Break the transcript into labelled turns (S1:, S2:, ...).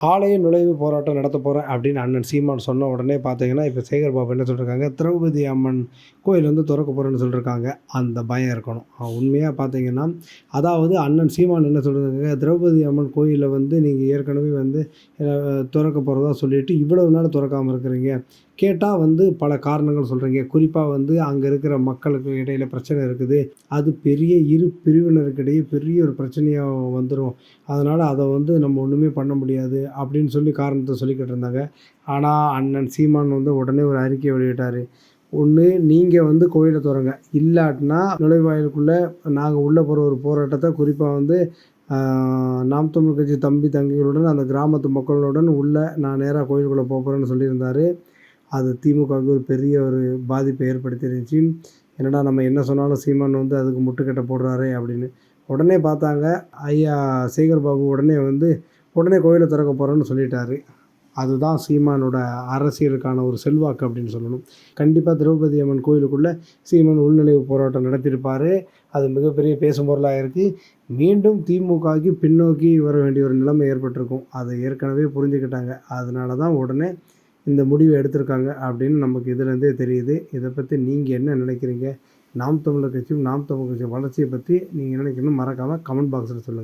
S1: ஆலய நுழைவு போராட்டம் நடத்த போகிறேன் அப்படின்னு அண்ணன் சீமான் சொன்ன உடனே பார்த்தீங்கன்னா, இப்போ சேகர் பாபு என்ன சொல்லியிருக்காங்க, திரௌபதி அம்மன் கோயில் வந்து திறக்க போகிறேன்னு சொல்லியிருக்காங்க. அந்த பயம் இருக்கணும். உண்மையா பார்த்தீங்கன்னா, அதாவது அண்ணன் சீமான் என்ன சொல்லியிருக்காங்க, திரௌபதி அம்மன் கோயில வந்து நீங்க ஏற்கனவே வந்து திறக்க போகிறதா சொல்லிட்டு இவ்வளவு நாள் திறக்காம இருக்கிறீங்க. கேட்டா வந்து பல காரணங்கள் சொல்றீங்க. குறிப்பா வந்து அங்க இருக்கிற மக்களுக்கு இடையில பிரச்சனை இருக்குது. அது பெரிய இரு பிரிவினருக்கிடையே பெரிய ஒரு பிரச்சனையா வந்துரும். அதனால அத வந்து நம்ம ஒண்ணுமே பண்ண முடியாது அப்படின்னு சொல்லி காரணத்த சொல்லிக்கிட்டு இருந்தாங்க. ஆனா, அண்ணன் சீமான் வந்து உடனே ஒரு அறிக்கை வெளியிட்டாரு. ஒண்ணு நீங்க வந்து கோயில தொறங்க. இல்லாட்டினா நுழைவாயிலுக்குள்ள நாங்க உள்ள போற ஒரு போராட்டத்த குறிப்பா வந்து ஆ நாம் தமிழர் கட்சி தம்பி, தங்கைகளுடன் அந்த கிராமத்து மக்களுடன் உள்ள நான் நேரா கோயிலுக்குள்ள போப்போறேன்னு சொல்லியிருந்தாரு. அது திமுகவுக்கு ஒரு பெரிய ஒரு பாதிப்பை ஏற்படுத்திருந்துச்சு. என்னடா நம்ம என்ன சொன்னாலும் சீமான் வந்து அதுக்கு முட்டுக்கட்டை போடுறாரே அப்படின்னு. உடனே பார்த்தாங்க, ஐயா சேகர் பாபு உடனே கோயில திறக்க போறேன்னு சொல்லிட்டாரு. அதுதான் சீமானோட அரசியலுக்கான ஒரு செல்வாக்கு அப்படின்னு சொல்லணும். கண்டிப்பா திரௌபதி அம்மன் கோயிலுக்குள்ள சீமான் உள்நுழைவு போராட்டம் நடத்தியிருப்பாரு. அது மிகப்பெரிய பேசும் பொருளா இருக்கு. மீண்டும் திமுகவுக்கு பின்னோக்கி வர வேண்டிய ஒரு நிலைமை ஏற்பட்டிருக்கும். அதை ஏற்கனவே புரிஞ்சுக்கிட்டாங்க. அதனால தான் உடனே இந்த முடிவை எடுத்திருக்காங்க அப்படின்னு நமக்கு இதுலேருந்தே தெரியுது. இதை பற்றி நீங்கள் என்ன நினைக்கிறீங்க? நாம் தமிழர் கட்சியும் நாம் தமிழர் கட்சி வளர்ச்சியை பற்றி நீங்கள் நினைக்கணும் மறக்காமல் கமெண்ட் பாக்ஸில் சொல்லுங்கள்.